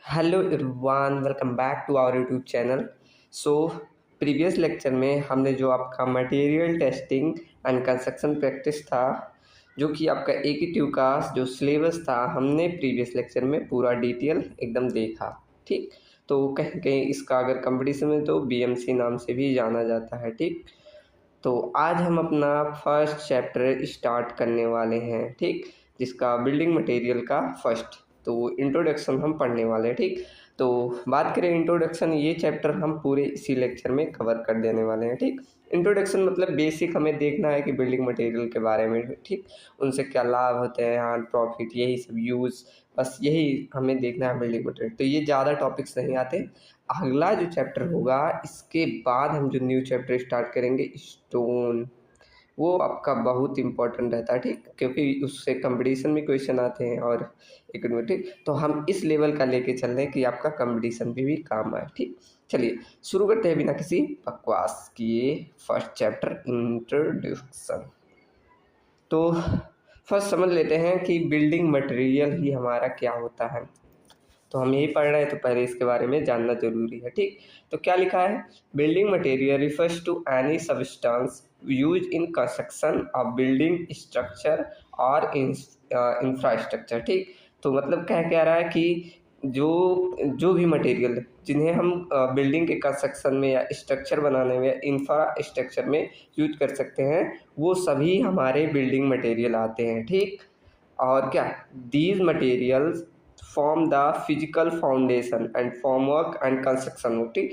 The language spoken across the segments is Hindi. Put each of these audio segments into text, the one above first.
Hello everyone, welcome back to our YouTube channel. So previous lecture में हमने जो आपका material testing and construction practice था, जो कि आपका एकीट्यू का जो सिलेबस था, हमने प्रीवियस लेक्चर में पूरा डिटेल एकदम देखा। ठीक, तो कहीं कहीं इसका अगर कंपटीशन में तो बीएमसी नाम से भी जाना जाता है। ठीक, तो आज हम अपना फर्स्ट चैप्टर स्टार्ट करने वाले हैं। ठीक, जिसका बिल्डिंग मटेरियल का फर्स्ट तो इंट्रोडक्शन हम पढ़ने वाले हैं। ठीक, तो बात करें इंट्रोडक्शन, ये चैप्टर हम पूरे इसी लेक्चर में कवर कर देने वाले हैं। ठीक, इंट्रोडक्शन मतलब बेसिक हमें देखना है कि बिल्डिंग मटेरियल के बारे में। ठीक, उनसे क्या लाभ होते हैं, हाँ प्रॉफिट, यही सब यूज़, बस यही हमें देखना है बिल्डिंग मटेरियल। तो ये ज़्यादा टॉपिक्स नहीं आते। अगला जो चैप्टर होगा इसके बाद हम जो न्यू चैप्टर स्टार्ट करेंगे, स्टोन, वो आपका बहुत इंपॉर्टेंट रहता है। ठीक, क्योंकि उससे कंपटीशन में क्वेश्चन आते हैं और इकोनॉमेटिक, तो हम इस लेवल का लेके चल रहे हैं कि आपका कंपटीशन भी काम आए। ठीक, चलिए शुरू करते हैं बिना किसी बकवास किए फर्स्ट चैप्टर इंट्रोडक्शन। तो फर्स्ट समझ लेते हैं कि बिल्डिंग मटेरियल ही हमारा क्या होता है। तो हम यही पढ़ रहे हैं, तो पहले इसके बारे में जानना जरूरी है। ठीक, तो क्या लिखा है, building material refers to any substance use in construction of building structure और इंफ्रास्ट्रक्चर। ठीक, तो मतलब कह रहा है कि जो जो भी मटेरियल जिन्हें हम बिल्डिंग के कंस्ट्रक्शन में या स्ट्रक्चर बनाने में या इंफ्रास्ट्रक्चर में यूज कर सकते हैं, वो सभी हमारे बिल्डिंग मटेरियल आते हैं। ठीक, और क्या, these materials form the physical foundation and formwork and construction work. ठीक,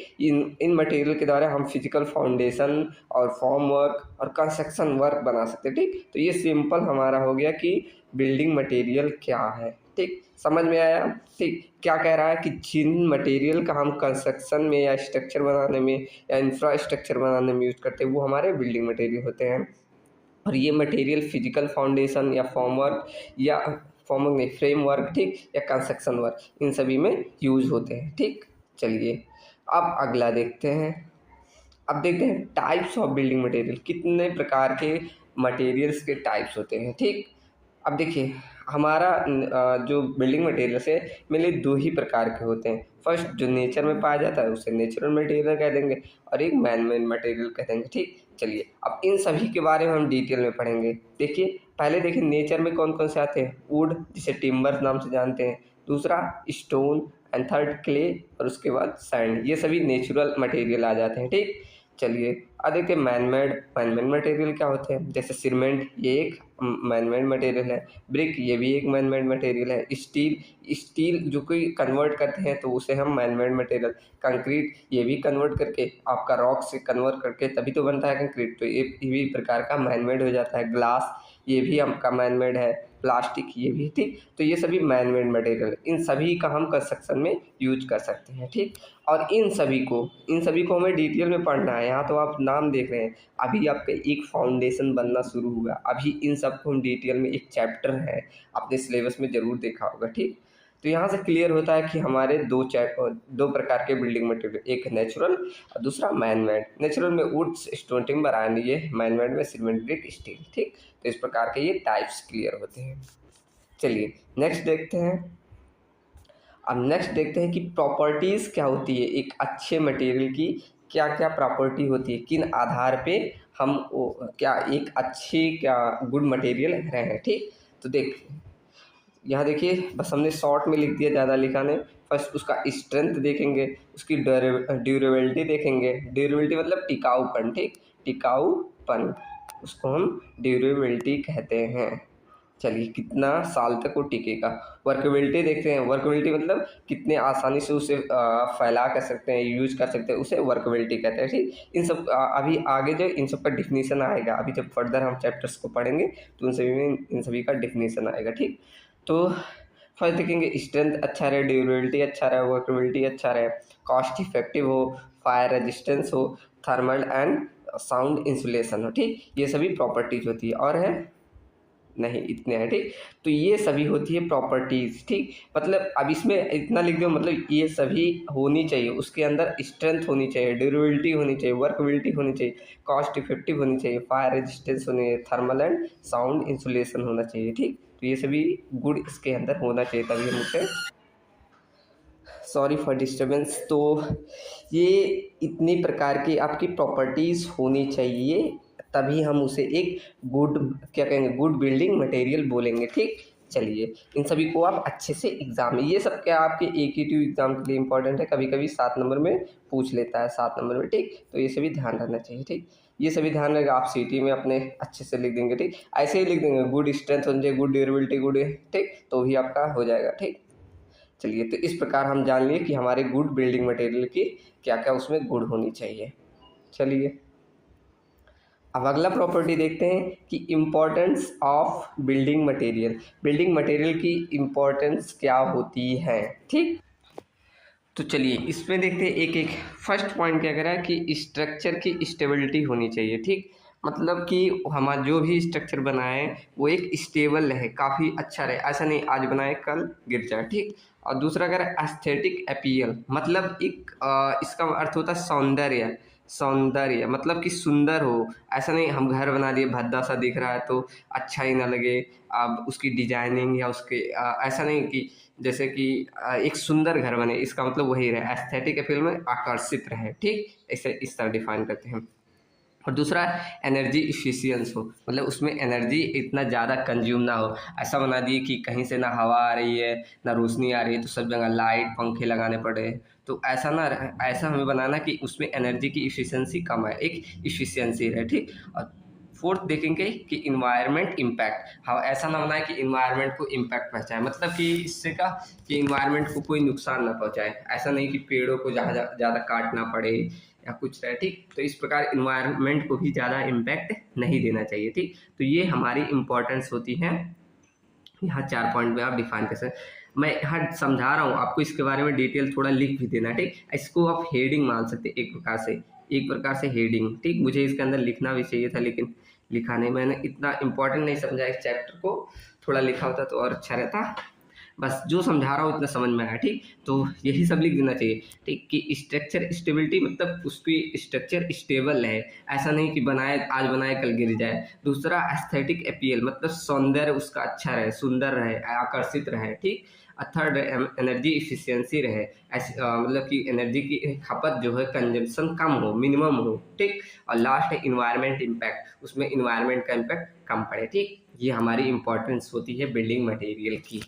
इन मटेरियल के द्वारा हम फिजिकल फाउंडेशन और फॉर्म वर्क और कंस्ट्रक्शन वर्क बना सकते हैं। ठीक, तो ये सिंपल हमारा हो गया कि बिल्डिंग मटेरियल क्या है। ठीक, समझ में आया। ठीक, क्या कह रहा है कि जिन मटेरियल का हम कंस्ट्रक्शन में या स्ट्रक्चर बनाने में या इंफ्रास्ट्रक्चर बनाने में यूज करते हैं, वो हमारे बिल्डिंग मटेरियल होते हैं। और ये मटेरियल फिजिकल फाउंडेशन या फॉर्मवर्क या फॉर्मवर्क नहीं, फ्रेमवर्क, ठीक, या कंस्ट्रक्शन वर्क, इन सभी में यूज होते हैं। ठीक, चलिए अब अगला देखते हैं। अब देखते हैं टाइप्स ऑफ बिल्डिंग मटेरियल, कितने प्रकार के मटेरियल्स के टाइप्स होते हैं। ठीक, अब देखिए हमारा जो बिल्डिंग मटेरियल्स है मेनली दो ही प्रकार के होते हैं। फर्स्ट जो नेचर में पाया जाता है उसे नेचुरल मटेरियल कह देंगे, और एक मैन मेड मटेरियल कह देंगे। ठीक, चलिए अब इन सभी के बारे में हम डिटेल में पढ़ेंगे। देखिए पहले देखिए नेचर में कौन कौन से आते हैं, वुड जिसे टिम्बर नाम से जानते हैं, दूसरा स्टोन एंड थर्ड क्ले, और उसके बाद सैंड, ये सभी नेचुरल मटेरियल आ जाते हैं। ठीक, चलिए अब देखिए मैन मेड मटेरियल क्या होते हैं, जैसे सीमेंट ये एक मैन मेड मटेरियल है, ब्रिक ये भी एक मैन मेड मटेरियल है, स्टील जो कोई कन्वर्ट करते हैं तो उसे हम मैन मेड मटेरियल, कंक्रीट ये भी कन्वर्ट करके आपका रॉक से कन्वर्ट करके तभी तो बनता है कंक्रीट, तो ये भी प्रकार का मैन मेड हो जाता है। ग्लास ये भी आपका मैन मेड है, प्लास्टिक ये भी। ठीक, तो ये सभी मैन मेड मटेरियल, इन सभी का हम कंस्ट्रक्शन में यूज कर सकते हैं। ठीक, और इन सभी को हमें डिटेल में पढ़ना है। यहाँ तो आप नाम देख रहे हैं, अभी आपका एक फाउंडेशन बनना शुरू हुआ, अभी इन सबको हम डिटेल में, एक चैप्टर है अपने सिलेबस में ज़रूर देखा होगा। ठीक, तो यहाँ से क्लियर होता है कि हमारे दो प्रकार के बिल्डिंग मटेरियल, एक नेचुरल और दूसरा मैन मेड। नेचुरल में वुड स्टोन टिम्बर आयरन, ये मैन मेड में सीमेंट ब्रिक स्टील। ठीक, तो इस प्रकार के ये टाइप्स क्लियर होते हैं। चलिए नेक्स्ट देखते हैं। अब नेक्स्ट देखते हैं कि प्रॉपर्टीज़ क्या होती है एक अच्छे मटेरियल की, क्या क्या प्रॉपर्टी होती है, किन आधार पे हम क्या एक अच्छी क्या गुड मटेरियल रहे हैं। ठीक, तो यहाँ देखिए बस हमने शॉर्ट में लिख दिया, ज़्यादा लिखा नहीं। फर्स्ट उसका स्ट्रेंथ देखेंगे, उसकी ड्यूरेबिलिटी देखेंगे, ड्यूरेबिलिटी मतलब टिकाऊपन। ठीक, टिकाऊपन, उसको हम ड्यूरेबिलिटी कहते हैं। चलिए कितना साल तक वो टिकेगा। वर्केबिलिटी देखते हैं, वर्केबिलिटी मतलब कितने आसानी से उसे फैला कर सकते हैं, यूज कर सकते हैं, उसे वर्केबिलिटी कहते हैं। ठीक, इन सब अभी आगे जो इन सब का डिफिनीशन आएगा, अभी जब फर्दर हम चैप्टर्स को पढ़ेंगे तो उन सभी में इन सभी का डिफिनीशन आएगा। ठीक, तो फर्स्ट देखेंगे स्ट्रेंथ अच्छा रहे, ड्यूरेबिलिटी अच्छा रहे, वर्केबिलिटी अच्छा रहे, कॉस्ट इफेक्टिव हो, फायर रेजिस्टेंस हो, थर्मल एंड साउंड इंसुलेशन हो। ठीक, ये सभी प्रॉपर्टीज होती है, और है नहीं इतने हैं। ठीक, तो ये सभी होती है प्रॉपर्टीज। ठीक, मतलब अब इसमें इतना लिख दो, मतलब ये सभी होनी चाहिए, उसके अंदर स्ट्रेंथ होनी चाहिए, ड्यूरेबिलिटी होनी चाहिए, वर्कबिलिटी होनी चाहिए, कॉस्ट इफेक्टिव होनी चाहिए, फायर रेजिस्टेंस होनी चाहिए, थर्मल एंड साउंड इंसुलेशन होना चाहिए। ठीक, तो ये सभी गुड इसके अंदर होना चाहिए, तभी हम उसे सॉरी फॉर डिस्टर्बेंस। तो ये इतनी प्रकार की आपकी प्रॉपर्टीज़ होनी चाहिए, तभी हम उसे एक गुड, क्या कहेंगे, गुड बिल्डिंग मटेरियल बोलेंगे, ठीक। चलिए, इन सभी को आप अच्छे से एग्जाम में, ये सब क्या आपके AQ एग्जाम के लिए इंपॉर्टेंट है, कभी कभी 7 नंबर में पूछ लेता है, 7 नंबर में, ठीक। तो ये सभी ध्यान रखना चाहिए, ठीक। ये सभी ध्यान रखेगा, आप CT में अपने अच्छे से लिख देंगे, ठीक। ऐसे ही लिख देंगे, गुड स्ट्रेंथ होनी चाहिए, गुड ड्यूरेबिलिटी, गुड, ठीक, तो भी आपका हो जाएगा, ठीक। चलिए, तो इस प्रकार हम जान लिए कि हमारे गुड बिल्डिंग मटेरियल की क्या क्या उसमें गुण होनी चाहिए। चलिए, अब अगला प्रॉपर्टी देखते हैं कि importance of building material, building material की इम्पोर्टेंस क्या होती है, ठीक। तो चलिए, इसमें देखते हैं एक एक। फर्स्ट पॉइंट क्या कह रहा है कि स्ट्रक्चर की स्टेबिलिटी होनी चाहिए, ठीक। मतलब कि हमारा जो भी स्ट्रक्चर बनाए वो एक स्टेबल रहे, काफ़ी अच्छा रहे, ऐसा नहीं आज बनाए कल गिर जाए, ठीक। और दूसरा कह रहा है एस्थेटिक अपीयल, मतलब एक इसका अर्थ होता है सौंदर्य, सौंदर्य मतलब कि सुंदर हो, ऐसा नहीं हम घर बना दिए भद्दा सा दिख रहा है तो अच्छा ही ना लगे। अब उसकी डिजाइनिंग या उसके ऐसा नहीं कि जैसे कि एक सुंदर घर बने, इसका मतलब वही रहे, एस्थेटिक अपील में आकर्षित रहे, ठीक। इसे इस तरह डिफाइन करते हैं। और दूसरा एनर्जी इफिशियंस हो, मतलब उसमें एनर्जी इतना ज़्यादा कंज्यूम ना हो, ऐसा बना दिए कि कहीं से ना हवा आ रही है ना रोशनी आ रही है, तो सब जगह लाइट पंखे लगाने पड़े, तो ऐसा ना रहे, ऐसा हमें बनाना कि उसमें एनर्जी की इफिशियंसी कम है, एक इफिशियंसी रहे, ठीक। और फोर्थ देखेंगे कि इन्वायरमेंट इम्पैक्ट, हाँ ऐसा ना बनाए कि इन्वायरमेंट को इम्पैक्ट पहुँचाए, मतलब कि इससे का कि इन्वायरमेंट को कोई नुकसान ना पहुँचाए, ऐसा नहीं कि पेड़ों को ज़्यादा ज़्यादा काटना पड़े या कुछ रहे, ठीक। तो इस प्रकार इन्वायरमेंट को भी ज़्यादा इम्पैक्ट नहीं देना चाहिए, ठीक। तो ये हमारी इम्पोर्टेंस होती है, यहाँ 4 पॉइंट में आप डिफाइन कर सकते। मैं यहाँ समझा रहा हूँ आपको, इसके बारे में डिटेल थोड़ा लिख भी देना, ठीक। इसको आप हेडिंग मान सकते हैं, एक प्रकार से, एक प्रकार से हेडिंग, ठीक। मुझे इसके अंदर लिखना भी चाहिए था लेकिन लिखा नहीं, मैंने इतना इंपॉर्टेंट नहीं समझा इस चैप्टर को, थोड़ा लिखा होता तो और अच्छा रहता। बस जो समझा रहा हूँ इतना समझ में आया, ठीक। तो यही सब लिख देना चाहिए, ठीक, कि स्ट्रक्चर स्टेबिलिटी मतलब उसकी स्ट्रक्चर स्टेबल है, ऐसा नहीं कि बनाए आज बनाए कल गिर जाए। दूसरा एस्थेटिक अपील, मतलब सौंदर्य उसका अच्छा रहे, सुंदर रहे, आकर्षित रहे, ठीक। थर्ड एनर्जी इफिशियंसी रहे, ऐसे मतलब कि एनर्जी की खपत जो है कंजम्पशन कम हो, मिनिमम हो, ठीक। और लास्ट है इन्वायरमेंट इम्पैक्ट, उसमें इन्वायरमेंट का इम्पैक्ट कम पड़े, ठीक। ये हमारी इंपॉर्टेंस होती है बिल्डिंग मटेरियल की।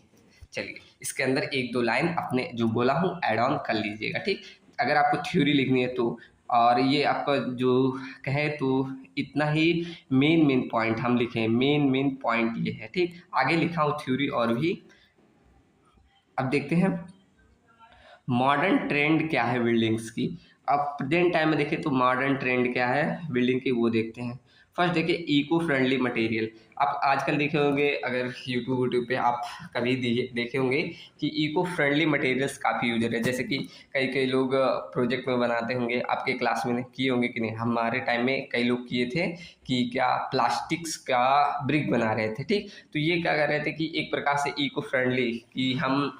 चलिए, इसके अंदर एक दो लाइन अपने जो बोला हूँ ऐड ऑन कर लीजिएगा, ठीक। अगर आपको थ्योरी लिखनी है तो, और ये आपका जो कहे तो इतना ही मेन मेन पॉइंट हम लिखें, मेन मेन पॉइंट ये है, ठीक। आगे लिखा हूँ थ्योरी और भी। अब देखते हैं मॉडर्न ट्रेंड क्या है बिल्डिंग्स की। अब प्रेजेंट टाइम में देखें तो मॉडर्न ट्रेंड क्या है बिल्डिंग की, वो देखते हैं। फर्स्ट देखिए इको फ्रेंडली मटेरियल। आप आजकल देखे होंगे, अगर यूट्यूब पे आप कभी देखे होंगे कि इको फ्रेंडली मटेरियल्स काफ़ी यूज है, जैसे कि कई कई लोग प्रोजेक्ट में बनाते होंगे, आपके क्लास में किए होंगे कि नहीं, हमारे टाइम में कई लोग किए थे कि क्या प्लास्टिक्स का ब्रिक बना रहे थे, ठीक। तो ये क्या कर रहे थे कि एक प्रकार से इको फ्रेंडली, कि हम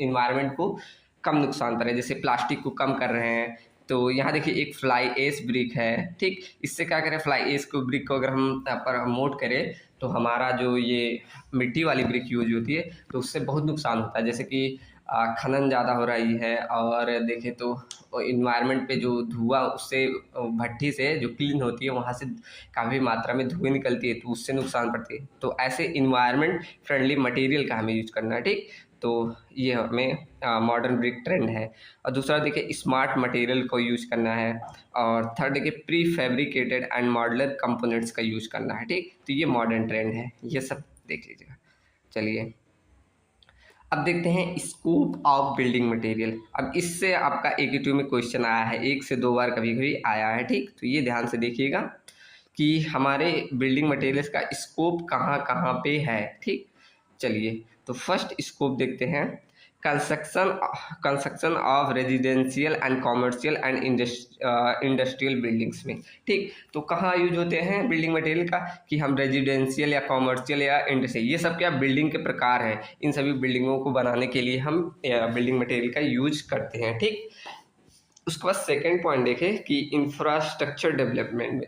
इन्वायरमेंट को कम नुकसान पर है, जैसे प्लास्टिक को कम कर रहे हैं। तो यहाँ देखिए एक फ्लाई एश ब्रिक है, ठीक। इससे क्या करें, फ्लाई एश को ब्रिक को अगर हम प्रमोट करें तो हमारा जो ये मिट्टी वाली ब्रिक यूज होती है तो उससे बहुत नुकसान होता है, जैसे कि खनन ज़्यादा हो रही है, और देखें तो इन्वायरमेंट पे जो धुआं उससे भट्टी से जो क्लीन होती है वहाँ से काफ़ी मात्रा में धुएँ निकलती है, तो उससे नुकसान पड़ती है। तो ऐसे इन्वायरमेंट फ्रेंडली मटेरियल का हमें यूज करना है, ठीक। तो ये हमें मॉडर्न ब्रिक ट्रेंड है। और दूसरा देखिए स्मार्ट मटेरियल को यूज करना है। और थर्ड देखिए pre fabricated and modular components का यूज करना है, ठीक। तो ये मॉडर्न ट्रेंड है, ये सब देख लीजिएगा। चलिए, अब देखते हैं स्कोप ऑफ बिल्डिंग मटेरियल। अब इससे आपका AQ में क्वेश्चन आया है, 1 से 2 बार कभी कभी आया है, ठीक। तो ये ध्यान से देखिएगा कि हमारे बिल्डिंग मटेरियल्स का स्कोप कहाँ कहाँ पे है, ठीक। चलिए, तो फर्स्ट स्कोप देखते हैं, construction construction of residential and commercial and industrial buildings में, ठीक। तो कहाँ यूज होते हैं बिल्डिंग मटेरियल का, कि हम रेजिडेंशियल या कॉमर्शियल या इंडस्ट्रियल, ये सब क्या बिल्डिंग के प्रकार हैं, इन सभी बिल्डिंगों को बनाने के लिए हम बिल्डिंग मटेरियल का यूज करते हैं, ठीक। उसके बाद सेकेंड पॉइंट देखें कि इंफ्रास्ट्रक्चर डेवलपमेंट में।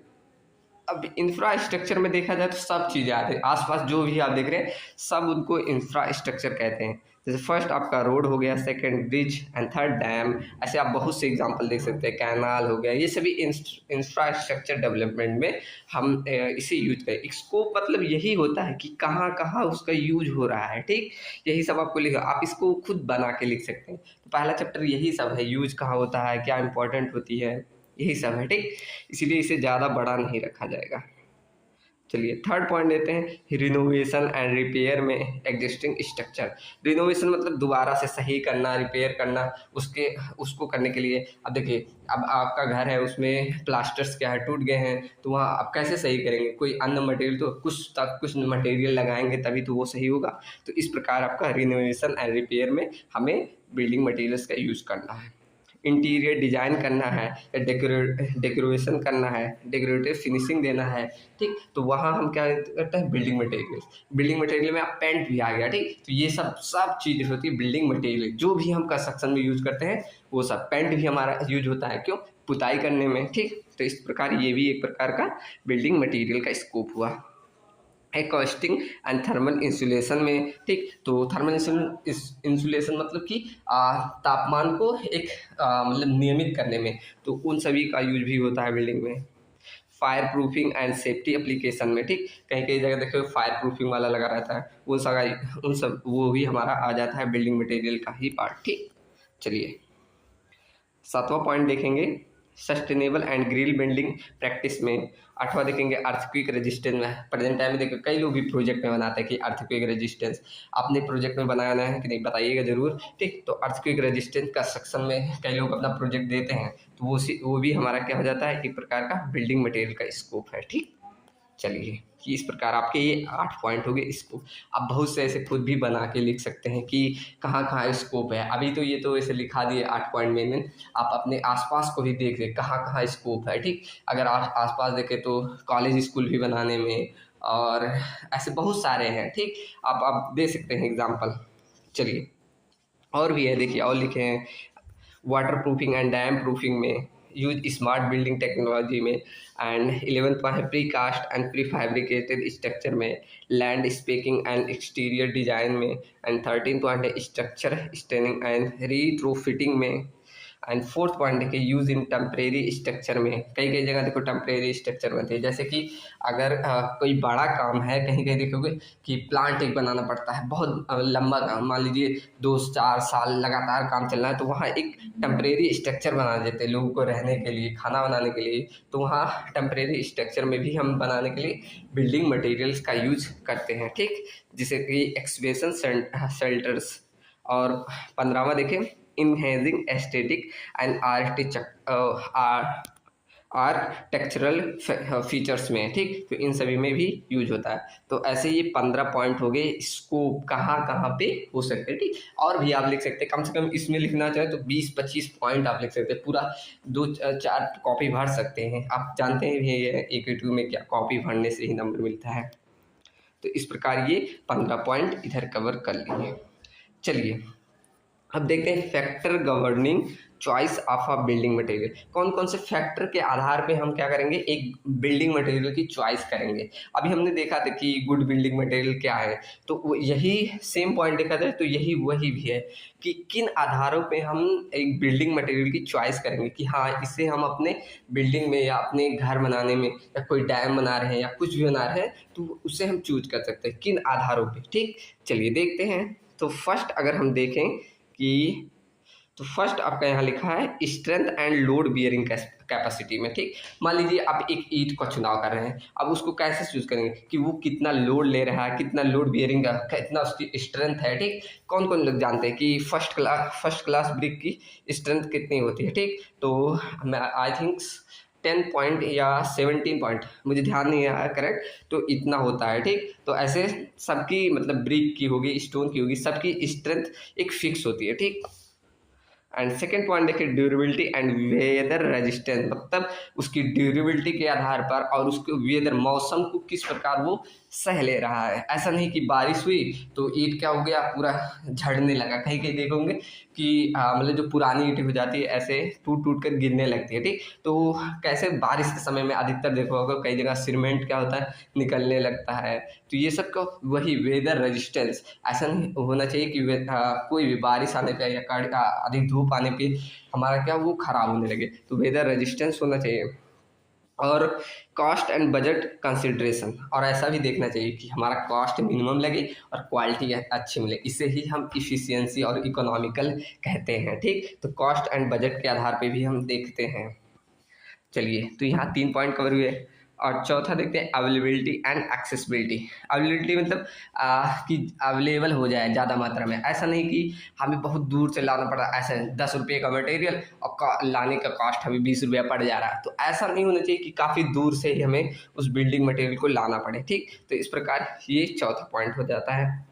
अब इंफ्रास्ट्रक्चर में देखा जाए तो सब चीज़ें आती हैं, आसपास जो भी आप देख रहे हैं सब उनको इंफ्रास्ट्रक्चर कहते हैं। जैसे फर्स्ट आपका रोड हो गया, second bridge and third dam. ऐसे आप बहुत से एग्जांपल देख सकते हैं, कैनाल हो गया, ये सभी इंफ्रास्ट्रक्चर डेवलपमेंट में हम इसे यूज करें। स्कोप मतलब यही होता है कि कहाँ कहाँ उसका यूज हो रहा है, ठीक। यही सब आपको लिखा, आप इसको खुद बना के लिख सकते हैं। तो पहला चैप्टर यही सब है, यूज कहाँ होता है, क्या इंपॉर्टेंट होती है, यही सब है, ठीक। इसीलिए इसे ज़्यादा बड़ा नहीं रखा जाएगा। चलिए थर्ड पॉइंट लेते हैं, रिनोवेशन एंड रिपेयर में एग्जिस्टिंग स्ट्रक्चर। रिनोवेशन मतलब दोबारा से सही करना, रिपेयर करना, उसको करने के लिए। अब देखिए, अब आपका घर है, उसमें प्लास्टर्स क्या है, टूट गए हैं, तो वहाँ आप कैसे सही करेंगे? कोई अन्य मटेरियल, तो कुछ मटेरियल लगाएंगे तभी तो वो सही होगा। तो इस प्रकार आपका रिनोवेशन एंड रिपेयर में हमें बिल्डिंग मटेरियल्स का यूज़ करना है। इंटीरियर डिजाइन करना है या डेकोरेशन करना है, डेकोरेटिव फिनिशिंग देना है, ठीक। तो वहाँ हम क्या करते हैं, बिल्डिंग मटेरियल। बिल्डिंग मटेरियल में आप पेंट भी आ गया, ठीक। तो ये सब चीज़ होती है बिल्डिंग मटेरियल, जो भी हम कंस्ट्रक्शन में यूज करते हैं वो सब। पेंट भी हमारा यूज होता है, क्यों? पुताई करने में, ठीक। तो इस प्रकार ये भी एक प्रकार का बिल्डिंग मटेरियल का स्कोप हुआ। एकॉस्टिंग एंड थर्मल इंसुलेशन में, ठीक। तो थर्मल इंसुलेशन मतलब कि तापमान को एक मतलब नियमित करने में, तो उन सभी का यूज भी होता है बिल्डिंग में। Fire proofing and safety application में, ठीक। कहीं कहीं जगह देखो फायर प्रूफिंग वाला लगा रहता है, उन सब वो भी हमारा आ जाता है बिल्डिंग मटेरियल का ही पार्ट, ठीक। चलिए सातवां पॉइंट देखेंगे, sustainable and green building practice में। आठवां देखेंगे, अर्थक्वेक रेजिस्टेंस में। प्रेजेंट टाइम में देखो कई लोग भी प्रोजेक्ट में बनाते हैं कि अर्थक्वेक रेजिस्टेंस। आपने प्रोजेक्ट में बनाना है कि नहीं, बताइएगा जरूर, ठीक। तो अर्थक्वेक रेजिस्टेंस कंस्ट्रक्शन में कई लोग अपना प्रोजेक्ट देते हैं, तो वो भी हमारा क्या हो जाता है, एक प्रकार का बिल्डिंग मटेरियल का स्कोप है, ठीक। चलिए कि इस प्रकार आपके ये 8 पॉइंट हो गए। इसको आप बहुत से ऐसे खुद भी बना के लिख सकते हैं कि कहाँ कहाँ स्कोप है। अभी तो ये तो ऐसे लिखा दिए 8 पॉइंट में, आप अपने आसपास को भी देख लें कहाँ कहाँ स्कोप है, ठीक। अगर आप आसपास देखें तो कॉलेज स्कूल भी बनाने में, और ऐसे बहुत सारे हैं, ठीक। आप दे सकते हैं एग्जाम्पल। चलिए और भी है, देखिए और लिखे हैं, waterproofing and damp proofing में, यूज स्मार्ट बिल्डिंग टेक्नोलॉजी में, एंड 11th पॉइंट है precast and prefabricated structure में, landscaping and exterior design में, एंड 13th पॉइंट है स्ट्रक्चर स्टेनिंग एंड रीट्रोफिटिंग में, एंड फोर्थ पॉइंट देखिए, यूज इन टेम्परेरी स्ट्रक्चर में। कई कई जगह देखो टेम्परेरी स्ट्रक्चर बनते हैं, जैसे कि अगर कोई बड़ा काम है, कहीं कहीं देखोगे कि प्लांट एक बनाना पड़ता है, बहुत लंबा काम, मान लीजिए 2-4 साल लगातार काम चल रहा है, तो वहाँ एक टेम्परेरी स्ट्रक्चर बना देते हैं लोगों को रहने के लिए, खाना बनाने के लिए। तो वहाँ टेम्परेरी स्ट्रक्चर में भी हम बनाने के लिए बिल्डिंग मटेरियल्स का यूज करते हैं, ठीक। जैसे कि एक्सवेशन शेल्टर्स। और 15वां देखें, इनहेजिंग एस्थेटिक एंड आर्किटेक्चरल फीचर्स में, ठीक। तो इन सभी में भी यूज होता है। तो ऐसे ये 15 पॉइंट हो गए, स्कोप कहाँ कहाँ पे हो सकते हैं, ठीक। और भी आप लिख सकते हैं, कम से कम इसमें लिखना चाहे तो 20-25 पॉइंट आप लिख सकते हैं, पूरा 2-4 कॉपी भर सकते हैं। आप जानते हैं ये AQ2 में क्या कॉपी भरने से ही नंबर मिलता है। तो इस प्रकार ये 15 पॉइंट इधर कवर कर लिए। चलिए अब देखते हैं factor governing choice of a building material. कौन कौन से फैक्टर के आधार पे हम क्या करेंगे, एक बिल्डिंग मटेरियल की चॉइस करेंगे। अभी हमने देखा था कि गुड बिल्डिंग मटेरियल क्या है, तो यही सेम पॉइंट देखा जाए तो यही वही भी है कि किन आधारों पे हम एक बिल्डिंग मटेरियल की चॉइस करेंगे कि हाँ इसे हम अपने बिल्डिंग में या अपने घर बनाने में या कोई डैम बना रहे हैं या कुछ भी बना रहे हैं, तो उसे हम चूज कर सकते हैं किन आधारों पर, ठीक। चलिए देखते हैं। तो फर्स्ट अगर हम देखें कि, तो फर्स्ट आपका यहाँ लिखा है strength and load bearing capacity में, ठीक। मान लीजिए आप एक ईंट का चुनाव कर रहे हैं, अब उसको कैसे चूज करेंगे कि वो कितना लोड ले रहा है, कितना लोड बियरिंग का, कितना उसकी स्ट्रेंथ है, ठीक। कौन कौन लोग जानते हैं कि फर्स्ट क्लास ब्रिक की स्ट्रेंथ कितनी होती है, ठीक। तो मैं आई थिंक 10 पॉइंट या 17 पॉइंट, मुझे ध्यान नहीं आया करेक्ट, तो इतना होता है, ठीक। तो ऐसे सबकी मतलब ब्रिक की होगी, स्टोन की होगी, सबकी स्ट्रेंथ एक फिक्स होती है, ठीक। एंड सेकेंड पॉइंट देखिए, ड्यूरेबिलिटी एंड वेदर रेजिस्टेंस, मतलब उसकी ड्यूरेबिलिटी के आधार पर और उसके वेदर, मौसम को किस प्रकार वो सह ले रहा है। ऐसा नहीं कि बारिश हुई तो ईंट क्या हो गया, पूरा झड़ने लगा। कहीं कहीं देखोगे कि मतलब जो पुरानी ईंटें हो जाती है ऐसे टूट टूट कर गिरने लगती है, ठीक। तो कैसे बारिश के समय में अधिकतर देखो होगा कई जगह सीमेंट क्या होता है, निकलने लगता है। तो ये सब का वही वेदर रेजिस्टेंस, ऐसा नहीं होना चाहिए कि कोई भी बारिश आने पे या अधिक धूप आने पे हमारा क्या वो खराब होने लगे। तो वेदर रेजिस्टेंस होना चाहिए। और कॉस्ट एंड बजट कंसिडरेशन, और ऐसा भी देखना चाहिए कि हमारा कॉस्ट मिनिमम लगे और क्वालिटी अच्छी मिले। इसे ही हम इफ़िशियंसी और इकोनॉमिकल कहते हैं, ठीक। तो कॉस्ट एंड बजट के आधार पे भी हम देखते हैं। चलिए, तो यहाँ 3 पॉइंट कवर हुए। और चौथा देखते हैं अवेलेबिलिटी एंड एक्सेसिबिलिटी। अवेलेबिलिटी मतलब कि अवेलेबल हो जाए ज़्यादा मात्रा में। ऐसा नहीं कि हमें बहुत दूर से लाना पड़ रहा है, ऐसे 10 रुपये का मटेरियल और लाने का कॉस्ट हमें 20 रुपया पड़ जा रहा है। तो ऐसा नहीं होना चाहिए कि काफ़ी दूर से ही हमें उस बिल्डिंग मटेरियल को लाना पड़े, ठीक। तो इस प्रकार ये चौथा पॉइंट हो जाता है।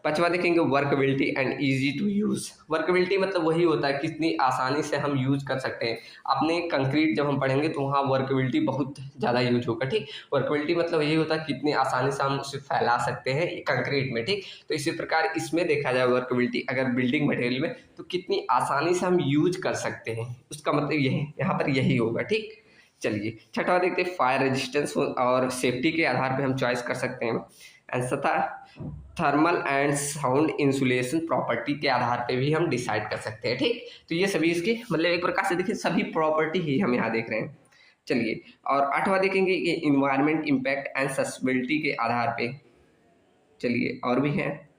पाँचवा देखेंगे workability and easy to use. Workability मतलब वही होता है कितनी आसानी से हम यूज कर सकते हैं। आपने कंक्रीट जब हम पढ़ेंगे तो वहाँ वर्कबिलिटी बहुत ज़्यादा यूज होगा, ठीक। वर्कबिलिटी मतलब यही होता है कितनी आसानी से हम उसे फैला सकते हैं कंक्रीट में, ठीक। तो इसी प्रकार इसमें देखा जाए वर्कबिलिटी अगर बिल्डिंग मटेरियल में, तो कितनी आसानी से हम यूज कर सकते हैं, उसका मतलब यही यहाँ पर यही होगा, ठीक। चलिए, छठा देखते हैं फायर रेजिस्टेंस और सेफ्टी के आधार पर हम चॉइस कर सकते हैं। एंड सता thermal and sound insulation property के आधार पे भी हम डिसाइड कर सकते हैं, ठीक। तो ये सभी इसके मतलब एक प्रकार से देखिए सभी प्रॉपर्टी ही हम यहाँ देख रहे हैं। चलिए, और आठवां देखेंगे कि इन्वायरमेंट इम्पैक्ट एंड सस्टेनेबिलिटी के आधार पे। चलिए, और भी है।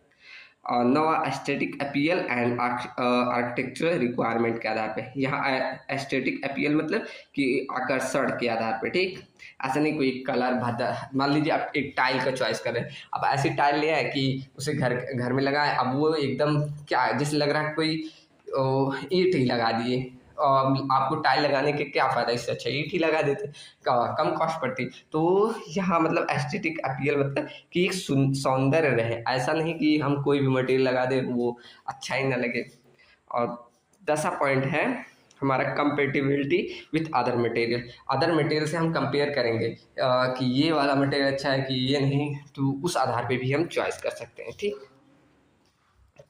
और नवा एस्थेटिक अपीयल एंड आर्किटेक्चरल रिक्वायरमेंट के आधार पे। यहाँ एस्थेटिक अपीयल मतलब कि आकर्षण के आधार पे, ठीक। ऐसा नहीं कोई कलर भद्दा, मान लीजिए आप एक टाइल का चॉइस कर रहे हैं, अब ऐसी टाइल ले आए कि उसे घर घर में लगाए, अब वो एकदम क्या जैसे लग रहा है कोई ईंट ही लगा दिए। आपको टाइल लगाने के क्या फ़ायदा, इससे अच्छा ईंट ही लगा देते, कम कॉस्ट पड़ती। तो यहाँ मतलब एस्थेटिक अपीयल मतलब कि एक सौंदर्य रहे, ऐसा नहीं कि हम कोई भी मटेरियल लगा दें वो अच्छा ही ना लगे। और 10वां पॉइंट है हमारा कंपेटिबिलिटी विथ अदर मटेरियल से हम कंपेयर करेंगे कि ये वाला मटेरियल अच्छा है कि ये नहीं, तो उस आधार पे भी हम चॉइस कर सकते हैं, ठीक।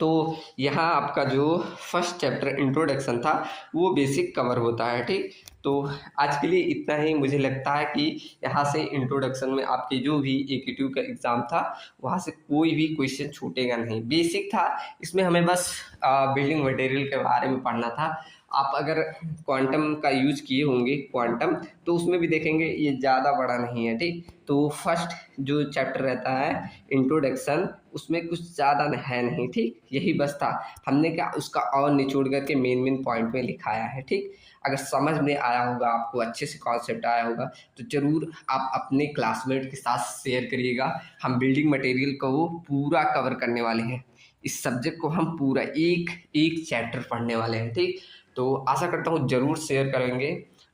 तो यहाँ आपका जो फर्स्ट चैप्टर इंट्रोडक्शन था वो बेसिक कवर होता है, ठीक। तो आज के लिए इतना ही। मुझे लगता है कि यहाँ से इंट्रोडक्शन में आपके जो भी एकेटिव का एग्ज़ाम था वहाँ से कोई भी क्वेश्चन छूटेगा नहीं। बेसिक था, इसमें हमें बस बिल्डिंग मटेरियल के बारे में पढ़ना था। आप अगर क्वांटम का यूज किए होंगे क्वांटम, तो उसमें भी देखेंगे ये ज़्यादा बड़ा नहीं है, ठीक। तो फर्स्ट जो चैप्टर रहता है इंट्रोडक्शन, उसमें कुछ ज़्यादा है नहीं, ठीक। यही बस था, हमने क्या उसका और निचोड़ करके मेन पॉइंट में लिखाया है, ठीक। अगर समझ में आया होगा, आपको अच्छे से कॉन्सेप्ट आया होगा, तो ज़रूर आप अपने क्लासमेट के साथ शेयर करिएगा। हम बिल्डिंग मटेरियल को पूरा कवर करने वाले हैं। इस सब्जेक्ट को हम पूरा एक एक चैप्टर पढ़ने वाले हैं, ठीक। तो आशा करता हूँ ज़रूर शेयर करेंगे।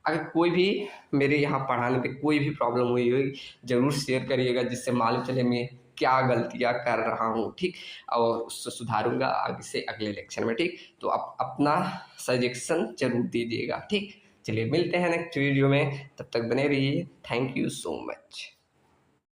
अगर कोई भी मेरे यहाँ पढ़ाने पे कोई भी प्रॉब्लम हुई होगी, ज़रूर शेयर करिएगा, जिससे मालूम चले मैं क्या गलतियाँ कर रहा हूँ, ठीक। और उससे सुधारूँगा आगे से अगले लेक्चर में, ठीक। तो आप अपना सजेशन ज़रूर दीजिएगा, ठीक। चलिए, मिलते हैं नेक्स्ट वीडियो में, तब तक बने रहिए। Thank you so much.